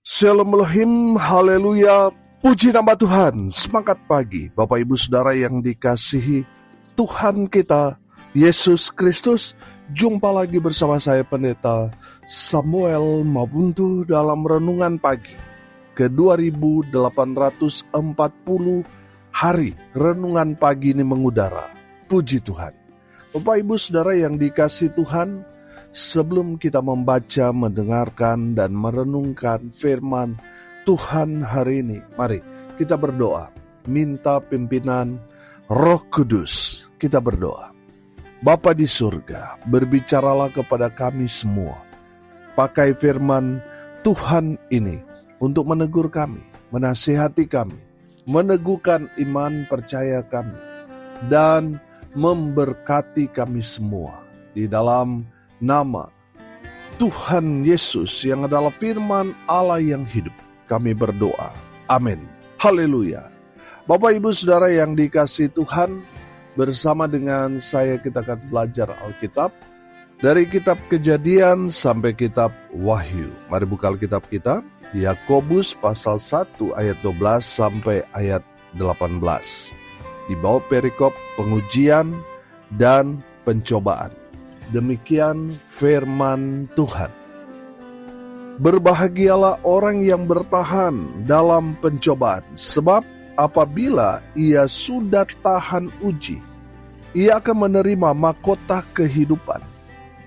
Shalom Elohim, haleluya, puji nama Tuhan. Semangat pagi Bapak Ibu Saudara yang dikasihi Tuhan kita Yesus Kristus. Jumpa lagi bersama saya Pendeta Samuel Mabuntu dalam Renungan Pagi ke 2840 hari Renungan Pagi ini mengudara. Puji Tuhan. Bapak Ibu Saudara yang dikasihi Tuhan, sebelum kita membaca, mendengarkan, dan merenungkan firman Tuhan hari ini, mari kita berdoa, minta pimpinan Roh Kudus. Kita berdoa. Bapa di surga, berbicaralah kepada kami semua. Pakai firman Tuhan ini untuk menegur kami, menasihati kami, meneguhkan iman percaya kami, dan memberkati kami semua. Di dalam nama Tuhan Yesus yang adalah firman Allah yang hidup, kami berdoa. Amin. Haleluya. Bapak Ibu Saudara yang dikasihi Tuhan, bersama dengan saya kita akan belajar Alkitab dari kitab Kejadian sampai kitab Wahyu. Mari buka Alkitab kita, Yakobus pasal 1 ayat 12 sampai ayat 18. Di bawah perikop pengujian dan pencobaan. Demikian firman Tuhan. Berbahagialah orang yang bertahan dalam pencobaan, sebab apabila ia sudah tahan uji, ia akan menerima mahkota kehidupan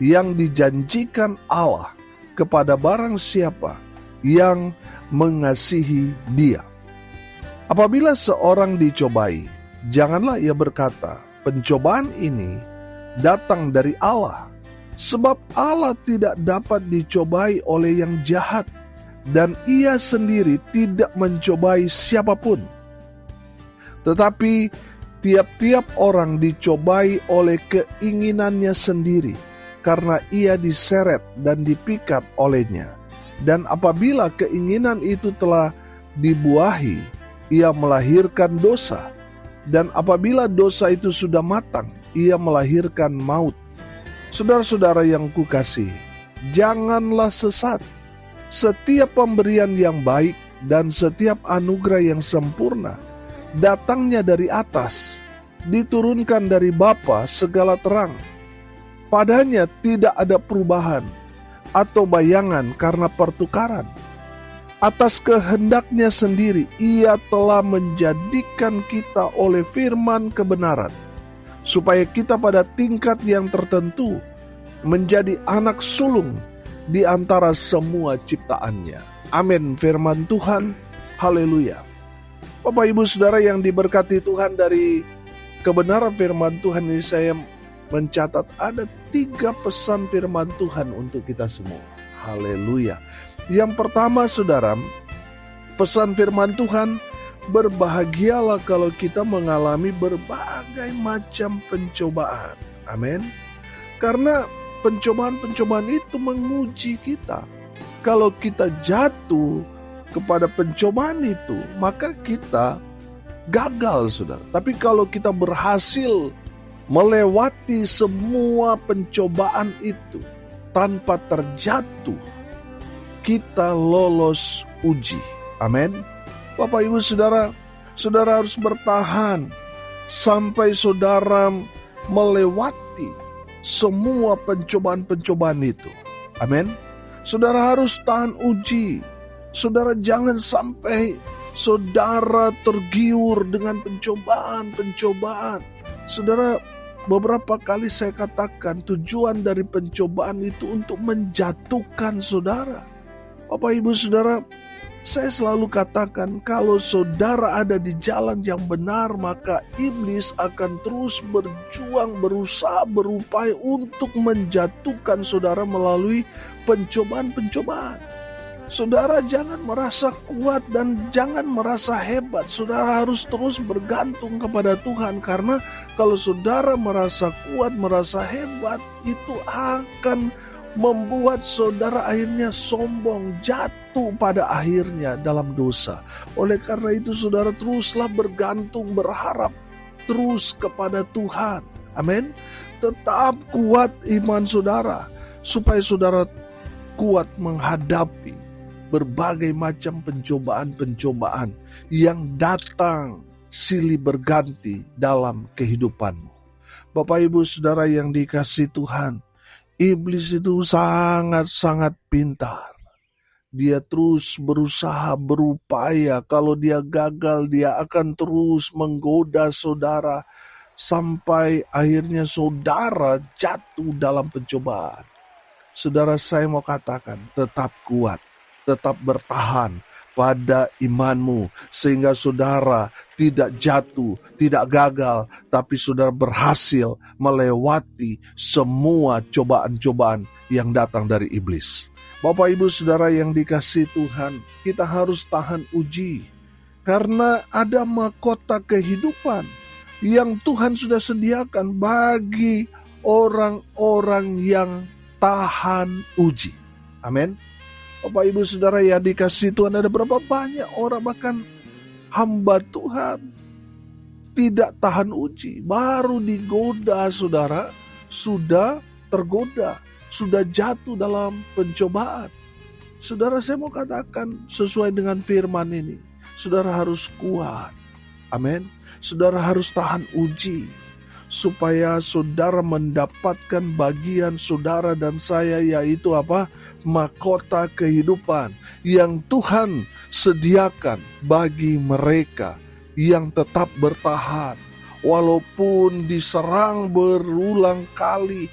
yang dijanjikan Allah kepada barang siapa yang mengasihi Dia. Apabila seorang dicobai, janganlah ia berkata, pencobaan ini datang dari Allah, sebab Allah tidak dapat dicobai oleh yang jahat, dan ia sendiri tidak mencobai siapapun. Tetapi tiap-tiap orang dicobai oleh keinginannya sendiri, karena ia diseret dan dipikat olehnya. Dan apabila keinginan itu telah dibuahi, ia melahirkan dosa. Dan apabila dosa itu sudah matang, ia melahirkan maut. Saudara-saudara yang kukasihi, janganlah sesat. Setiap pemberian yang baik dan setiap anugerah yang sempurna datangnya dari atas, diturunkan dari Bapa segala terang. Padanya tidak ada perubahan atau bayangan karena pertukaran. Atas kehendaknya sendiri ia telah menjadikan kita oleh firman kebenaran, supaya kita pada tingkat yang tertentu menjadi anak sulung di antara semua ciptaannya. Amin. Firman Tuhan. Haleluya. Bapak Ibu Saudara yang diberkati Tuhan, dari kebenaran firman Tuhan ini saya mencatat ada 3 pesan firman Tuhan untuk kita semua. Haleluya. Yang pertama saudara, pesan firman Tuhan, berbahagialah kalau kita mengalami berbagai macam pencobaan. Amin. Karena pencobaan-pencobaan itu menguji kita. Kalau kita jatuh kepada pencobaan itu, maka kita gagal, saudara. Tapi kalau kita berhasil melewati semua pencobaan itu tanpa terjatuh, kita lolos uji. Amin. Bapak Ibu Saudara, saudara harus bertahan sampai saudara melewati semua pencobaan-pencobaan itu. Amin. Saudara harus tahan uji. Saudara jangan sampai saudara tergiur dengan pencobaan-pencobaan. Saudara, beberapa kali saya katakan tujuan dari pencobaan itu untuk menjatuhkan saudara. Bapak Ibu Saudara, saya selalu katakan kalau saudara ada di jalan yang benar, maka iblis akan terus berjuang, berusaha, berupaya untuk menjatuhkan saudara melalui pencobaan-pencobaan. Saudara jangan merasa kuat dan jangan merasa hebat. Saudara harus terus bergantung kepada Tuhan, karena kalau saudara merasa kuat, merasa hebat, itu akan membuat saudara akhirnya sombong, jatuh pada akhirnya dalam dosa. Oleh karena itu saudara teruslah bergantung, berharap terus kepada Tuhan. Amin. Tetap kuat iman saudara, supaya saudara kuat menghadapi berbagai macam pencobaan-pencobaan yang datang silih berganti dalam kehidupanmu. Bapak Ibu Saudara yang dikasihi Tuhan, iblis itu sangat-sangat pintar. Dia terus berusaha, berupaya. Kalau dia gagal, dia akan terus menggoda saudara sampai akhirnya saudara jatuh dalam pencobaan. Saudara, saya mau katakan, tetap kuat, tetap bertahan pada imanmu, sehingga saudara tidak jatuh, tidak gagal, tapi saudara berhasil melewati semua cobaan-cobaan yang datang dari iblis. Bapak Ibu Saudara yang dikasihi Tuhan, kita harus tahan uji, karena ada mahkota kehidupan yang Tuhan sudah sediakan bagi orang-orang yang tahan uji. Amin. Bapak Ibu Saudara yang dikasihi Tuhan, ada berapa banyak orang, bahkan hamba Tuhan, tidak tahan uji. Baru digoda saudara, sudah tergoda, sudah jatuh dalam pencobaan. Saudara, saya mau katakan sesuai dengan firman ini, saudara harus kuat. Amin. Saudara harus tahan uji, supaya saudara mendapatkan bagian saudara dan saya, yaitu apa? Mahkota kehidupan yang Tuhan sediakan bagi mereka yang tetap bertahan. Walaupun diserang berulang kali,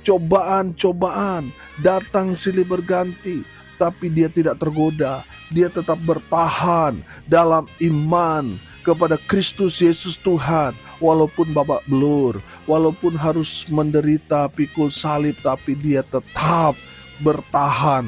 cobaan-cobaan datang silih berganti, tapi dia tidak tergoda. Dia tetap bertahan dalam iman kepada Kristus Yesus Tuhan. Walaupun babak belur, walaupun harus menderita pikul salib, tapi dia tetap bertahan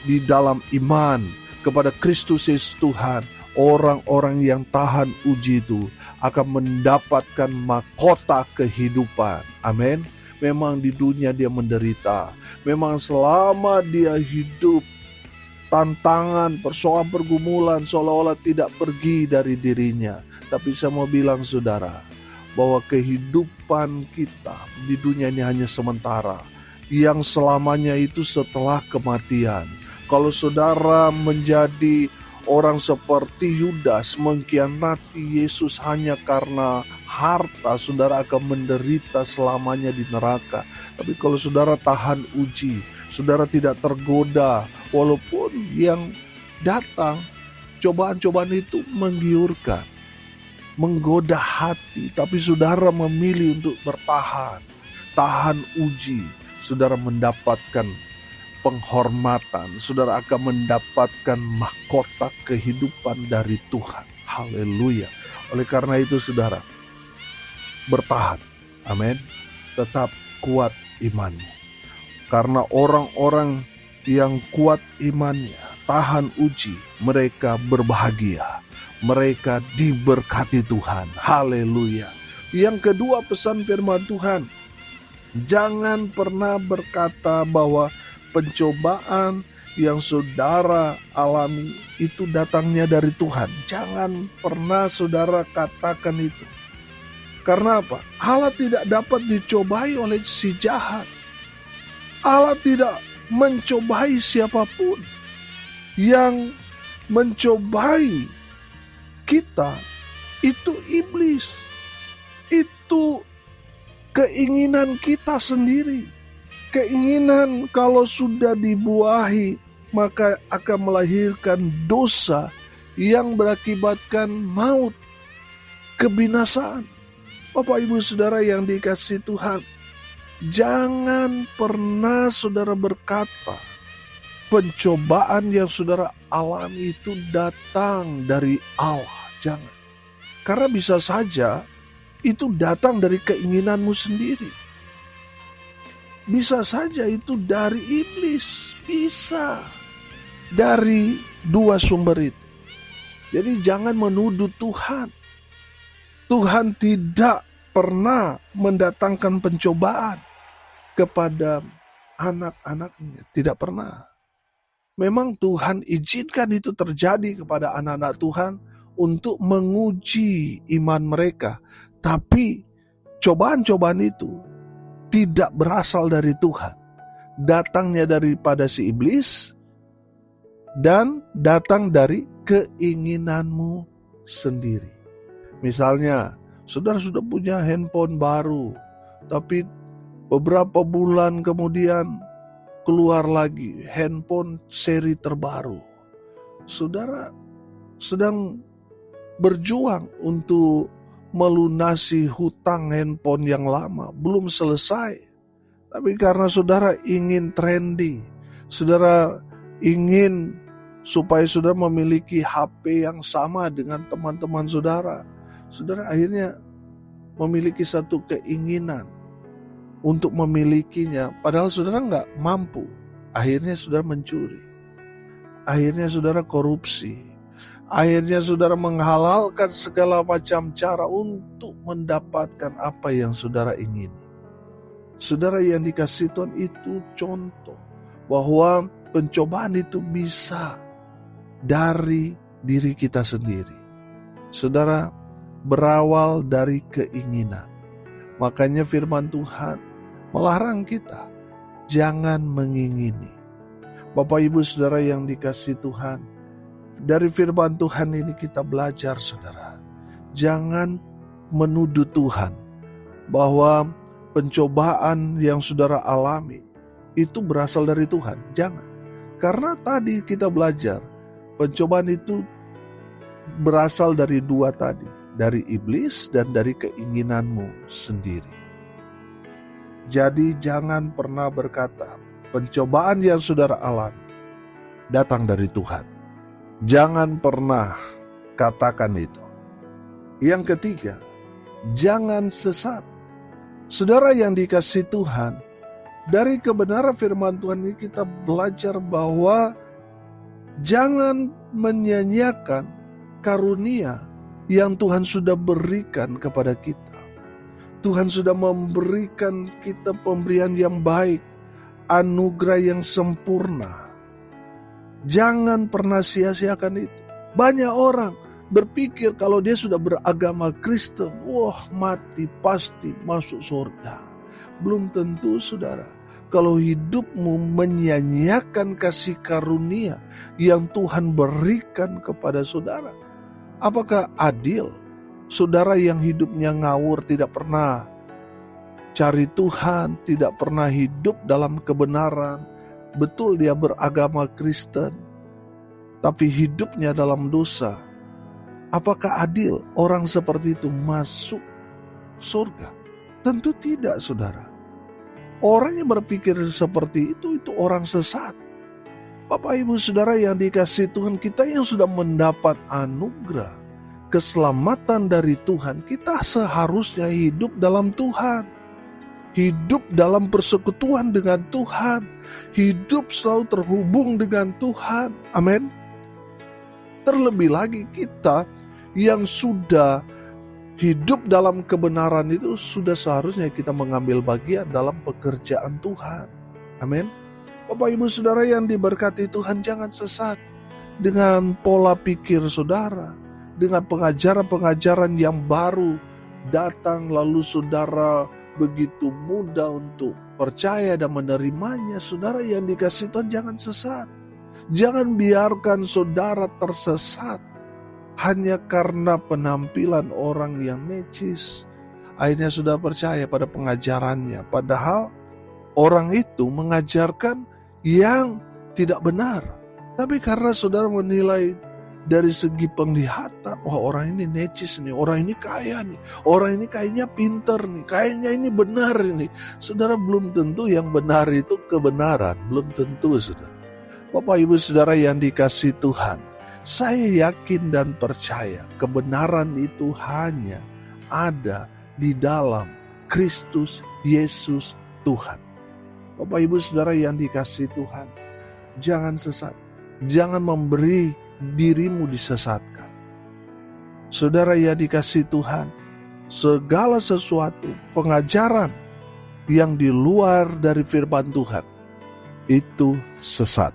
di dalam iman kepada Kristus Yesus Tuhan. Orang-orang yang tahan uji itu akan mendapatkan mahkota kehidupan. Amin. Memang di dunia dia menderita, memang selama dia hidup, tantangan, persoalan, pergumulan seolah-olah tidak pergi dari dirinya. Tapi saya mau bilang saudara, bahwa kehidupan kita di dunia ini hanya sementara. Yang selamanya itu setelah kematian. Kalau saudara menjadi orang seperti Yudas, mengkhianati Yesus hanya karena harta, saudara akan menderita selamanya di neraka. Tapi kalau saudara tahan uji, saudara tidak tergoda, walaupun yang datang cobaan-cobaan itu menggiurkan, menggoda hati, tapi saudara memilih untuk bertahan, tahan uji, saudara mendapatkan penghormatan, saudara akan mendapatkan mahkota kehidupan dari Tuhan. Haleluya. Oleh karena itu saudara, bertahan. Amin. Tetap kuat imanmu. Karena orang-orang yang kuat imannya, tahan uji, mereka berbahagia. Mereka diberkati Tuhan. Haleluya. Yang kedua, pesan firman Tuhan, jangan pernah berkata bahwa pencobaan yang saudara alami itu datangnya dari Tuhan. Jangan pernah saudara katakan itu. Karena apa? Allah tidak dapat dicobai oleh si jahat. Allah tidak mencobai siapapun. Yang mencobai kita itu iblis. Itu keinginan kita sendiri. Keinginan kalau sudah dibuahi, maka akan melahirkan dosa yang berakibatkan maut, kebinasaan. Bapak Ibu Saudara yang dikasihi Tuhan, jangan pernah saudara berkata pencobaan yang saudara alami itu datang dari Allah. Jangan. Karena bisa saja itu datang dari keinginanmu sendiri. Bisa saja itu dari iblis. Bisa. Dari dua sumber itu. Jadi jangan menuduh Tuhan. Tuhan tidak pernah mendatangkan pencobaan kepada anak-anaknya. Tidak pernah. Memang Tuhan izinkan itu terjadi kepada anak-anak Tuhan untuk menguji iman mereka. Tapi cobaan-cobaan itu tidak berasal dari Tuhan. Datangnya daripada si iblis dan datang dari keinginanmu sendiri. Misalnya, saudara sudah punya handphone baru, tapi beberapa bulan kemudian keluar lagi handphone seri terbaru. Saudara sedang berjuang untuk melunasi hutang handphone yang lama, belum selesai. Tapi karena saudara ingin trendy, saudara ingin supaya saudara memiliki HP yang sama dengan teman-teman saudara, saudara akhirnya memiliki satu keinginan untuk memilikinya, padahal saudara nggak mampu. Akhirnya saudara mencuri, akhirnya saudara korupsi, akhirnya saudara menghalalkan segala macam cara untuk mendapatkan apa yang saudara ingini. Saudara yang dikasihi Tuhan, itu contoh bahwa pencobaan itu bisa dari diri kita sendiri. Saudara, berawal dari keinginan. Makanya firman Tuhan melarang kita jangan mengingini. Bapak Ibu Saudara yang dikasihi Tuhan, dari firman Tuhan ini kita belajar, saudara, jangan menuduh Tuhan bahwa pencobaan yang saudara alami itu berasal dari Tuhan. Jangan. Karena tadi kita belajar, pencobaan itu berasal dari dua tadi, dari iblis dan dari keinginanmu sendiri. Jadi jangan pernah berkata, pencobaan yang saudara alami datang dari Tuhan. Jangan pernah katakan itu. Yang ketiga, jangan sesat. Saudara yang dikasihi Tuhan, dari kebenaran firman Tuhan ini kita belajar bahwa jangan menyanyiakan karunia yang Tuhan sudah berikan kepada kita. Tuhan sudah memberikan kita pemberian yang baik, anugerah yang sempurna. Jangan pernah sia-siakan itu. Banyak orang berpikir kalau dia sudah beragama Kristen, wah mati pasti masuk surga. Belum tentu, saudara. Kalau hidupmu menyanyiakan kasih karunia yang Tuhan berikan kepada saudara, apakah adil? Saudara yang hidupnya ngawur, tidak pernah cari Tuhan, tidak pernah hidup dalam kebenaran, betul dia beragama Kristen, tapi hidupnya dalam dosa. Apakah adil orang seperti itu masuk surga? Tentu tidak, saudara. Orang yang berpikir seperti itu orang sesat. Bapak Ibu Saudara yang dikasihi Tuhan, kita yang sudah mendapat anugerah keselamatan dari Tuhan, kita seharusnya hidup dalam Tuhan. Hidup dalam persekutuan dengan Tuhan. Hidup selalu terhubung dengan Tuhan. Amin. Terlebih lagi kita yang sudah hidup dalam kebenaran itu, sudah seharusnya kita mengambil bagian dalam pekerjaan Tuhan. Amin. Bapak Ibu Saudara yang diberkati Tuhan, jangan sesat dengan pola pikir saudara, dengan pengajaran-pengajaran yang baru datang lalu saudara begitu mudah untuk percaya dan menerimanya. Saudara yang dikasihi Tuhan, jangan sesat. Jangan biarkan saudara tersesat hanya karena penampilan orang yang necis. Akhirnya saudara percaya pada pengajarannya, padahal orang itu mengajarkan yang tidak benar. Tapi karena saudara menilai dari segi penglihatan, wah orang ini necis nih, orang ini kaya nih, orang ini kayaknya pinter nih, kayaknya ini benar ini. Saudara, belum tentu yang benar itu kebenaran, belum tentu, saudara. Bapak Ibu Saudara yang dikasihi Tuhan, saya yakin dan percaya kebenaran itu hanya ada di dalam Kristus Yesus Tuhan. Bapak Ibu Saudara yang dikasihi Tuhan, jangan sesat, jangan memberi dirimu disesatkan. Saudara yang dikasihi Tuhan, segala sesuatu pengajaran yang di luar dari firman Tuhan itu sesat.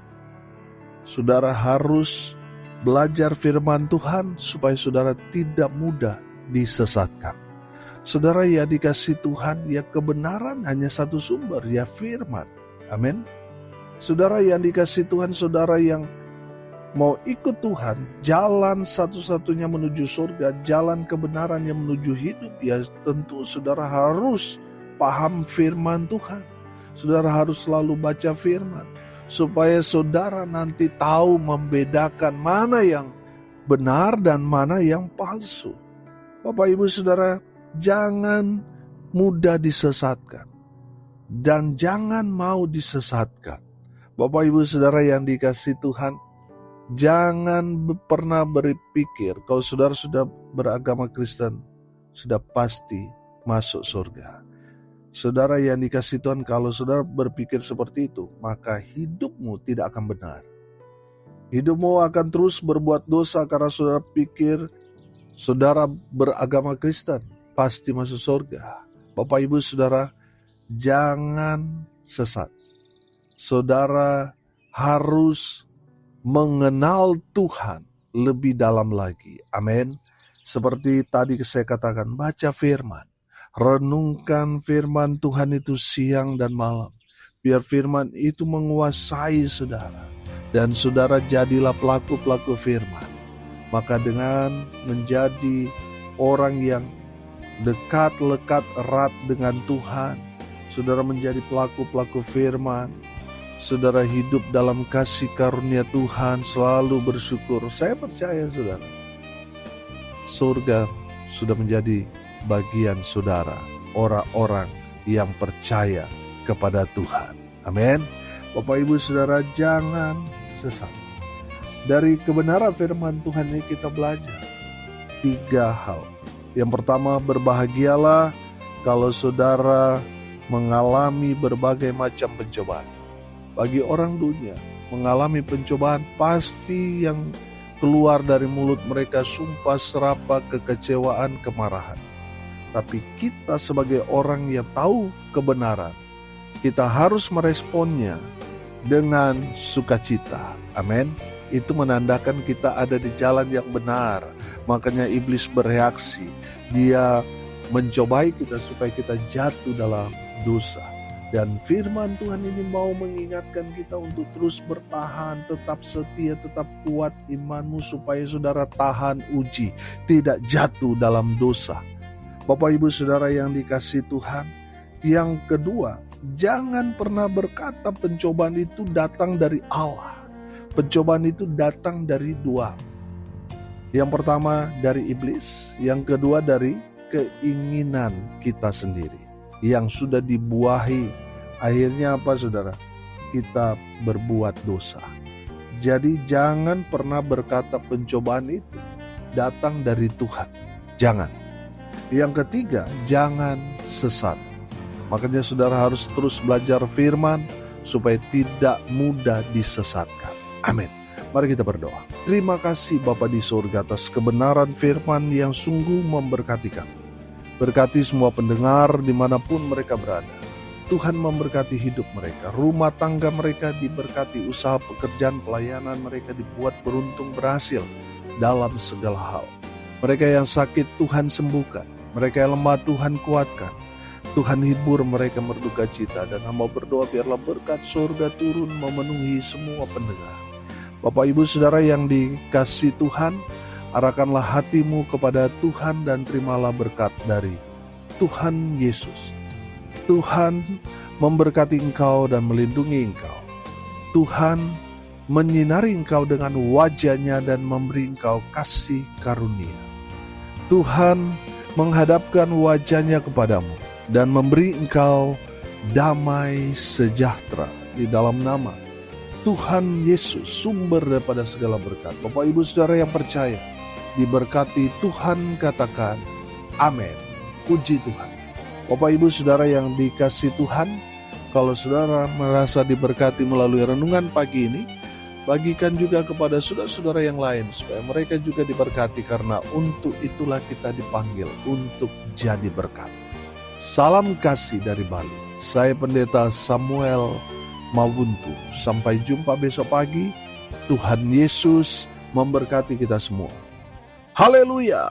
Saudara harus belajar firman Tuhan supaya saudara tidak mudah disesatkan. Saudara yang dikasihi Tuhan, ya kebenaran hanya satu sumber, ya firman. Amin. Saudara yang dikasihi Tuhan, saudara yang mau ikut Tuhan, jalan satu-satunya menuju surga, jalan kebenaran yang menuju hidup, ya tentu saudara harus paham firman Tuhan. Saudara harus selalu baca firman, supaya saudara nanti tahu membedakan mana yang benar dan mana yang palsu. Bapak Ibu Saudara, jangan mudah disesatkan dan jangan mau disesatkan. Bapak Ibu Saudara yang dikasihi Tuhan, jangan pernah berpikir kalau saudara sudah beragama Kristen, sudah pasti masuk surga. Saudara yang dikasihi Tuhan, kalau saudara berpikir seperti itu, maka hidupmu tidak akan benar. Hidupmu akan terus berbuat dosa karena saudara pikir saudara beragama Kristen, pasti masuk surga. Bapak Ibu Saudara, jangan sesat. Saudara harus mengenal Tuhan lebih dalam lagi. Amin. Seperti tadi saya katakan, baca firman. Renungkan firman Tuhan itu siang dan malam. Biar firman itu menguasai saudara. Dan saudara jadilah pelaku-pelaku firman. Maka dengan menjadi orang yang dekat, lekat, erat dengan Tuhan, saudara menjadi pelaku-pelaku firman. Saudara hidup dalam kasih karunia Tuhan, selalu bersyukur. Saya percaya saudara, surga sudah menjadi bagian saudara, orang-orang yang percaya kepada Tuhan. Amin. Bapak Ibu Saudara, jangan sesat. Dari kebenaran firman Tuhan ini kita belajar 3 hal. Yang pertama, berbahagialah kalau saudara mengalami berbagai macam pencobaan. Bagi orang dunia, mengalami pencobaan pasti yang keluar dari mulut mereka sumpah serapah, kekecewaan, kemarahan. Tapi kita sebagai orang yang tahu kebenaran, kita harus meresponnya dengan sukacita. Amin. Itu menandakan kita ada di jalan yang benar. Makanya iblis bereaksi. Dia mencobai kita supaya kita jatuh dalam dosa. Dan firman Tuhan ini mau mengingatkan kita untuk terus bertahan, tetap setia, tetap kuat imanmu supaya saudara tahan uji, tidak jatuh dalam dosa. Bapak Ibu Saudara yang dikasihi Tuhan, yang kedua, jangan pernah berkata pencobaan itu datang dari Allah. Pencobaan itu datang dari 2. Yang pertama dari iblis, yang kedua dari keinginan kita sendiri yang sudah dibuahi. Akhirnya apa saudara? Kita berbuat dosa. Jadi jangan pernah berkata pencobaan itu datang dari Tuhan. Jangan. Yang ketiga, jangan sesat. Makanya saudara harus terus belajar firman supaya tidak mudah disesatkan. Amin. Mari kita berdoa. Terima kasih Bapa di surga atas kebenaran firman yang sungguh memberkati kami. Berkati semua pendengar dimanapun mereka berada. Tuhan memberkati hidup mereka, rumah tangga mereka diberkati, usaha pekerjaan pelayanan mereka dibuat beruntung berhasil dalam segala hal. Mereka yang sakit Tuhan sembuhkan, mereka yang lemah Tuhan kuatkan. Tuhan hibur mereka berduka cita, dan hamba berdoa biarlah berkat surga turun memenuhi semua pendengar. Bapak Ibu Saudara yang dikasihi Tuhan, arahkanlah hatimu kepada Tuhan dan terimalah berkat dari Tuhan Yesus. Tuhan memberkati engkau dan melindungi engkau. Tuhan menyinari engkau dengan wajah-Nya dan memberi engkau kasih karunia. Tuhan menghadapkan wajah-Nya kepadamu dan memberi engkau damai sejahtera di dalam nama Tuhan Yesus, sumber daripada segala berkat. Bapak Ibu Saudara yang percaya, diberkati Tuhan, katakan amin. Puji Tuhan. Bapak Ibu Saudara yang dikasihi Tuhan, kalau saudara merasa diberkati melalui renungan pagi ini, bagikan juga kepada saudara-saudara yang lain supaya mereka juga diberkati, karena untuk itulah kita dipanggil untuk jadi berkat. Salam kasih dari Bali. Saya Pendeta Samuel Mawuntu. Sampai jumpa besok pagi. Tuhan Yesus memberkati kita semua. Haleluya.